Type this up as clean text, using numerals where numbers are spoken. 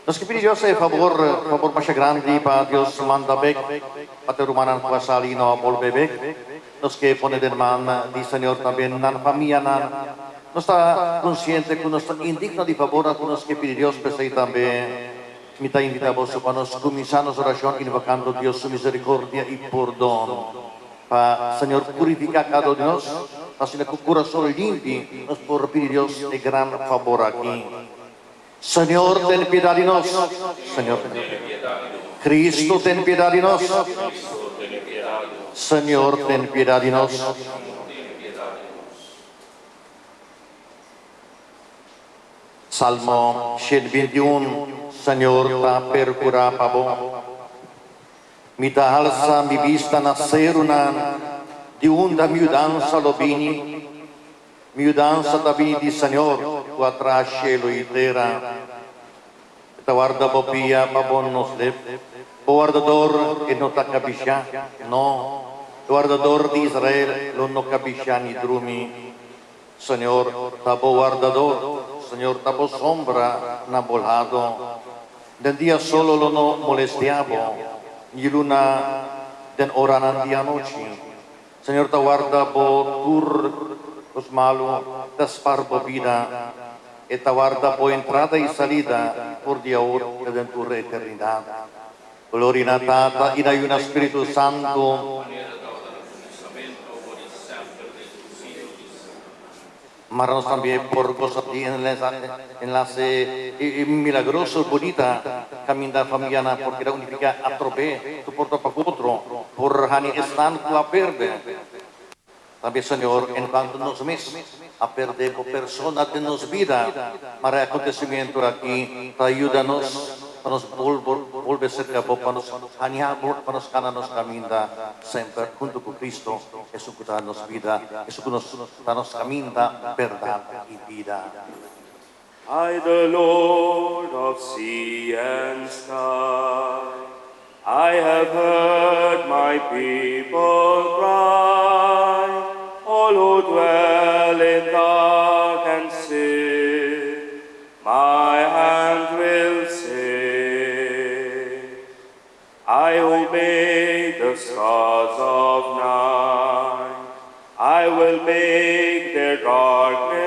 Nos que pide Dios favor más grande para Dios manda bek, para rumanan kuasa lino amol bebek. Nos que pone de man di Señor también nan famia nan. No está consciente que no está indigno de favor a nos que pide Dios pues ahí también. Mita invitamos para nos comienzamos oración invocando Dios su misericordia y perdón. Para Señor purifica cada uno de nosotros, para que con corazón limpio nos por pedir Dios de gran favor aquí. Señor, ten piedad de nosotros. Señor, ten piedad. Cristo, ten piedad de nosotros. Señor, ten piedad de nosotros. Salmo 121, Señor, ta percura pabo. Mita alza mi vista nascerunan, di unda miudanza lobini, miudanza da bini di Señor, tu atrás cielo y terra. Te guarda bopia, babon nos lep, guardador e no ta kabisha, no, guardador di Israel, lo no kabisha ni drumi. Señor, tabo guardador, Señor, tabo sombra, na volado. Den día solo lo no molestiamo, ni luna den oranan dia noche. Señor, ta guarda bo tur os malo, das parbo vida, e ta guarda bo entrada y salida, por dia ora ed en tu eternidad. Gloria Tata, in ayuna Spiritu Santo, Marnos también por cosas enlace milagroso, bonita, caminata familiana, porque la unifica a trope, tu porta para otro, por hani están tu a perder. También, Señor, en cuanto nos mes a perder por personas de nos vida, para acontecimiento aquí, ayúdanos, para nos volver cerca, para nos haniar, para nos cananos caminda, siempre junto con Cristo, eso que nos vida, eso que nos caminda, verdad y vida. I, the Lord of sea and sky, I have heard my people cry, all who dwell in dark and sin, my hand will sing. I who made the stars of night, I will make their darkness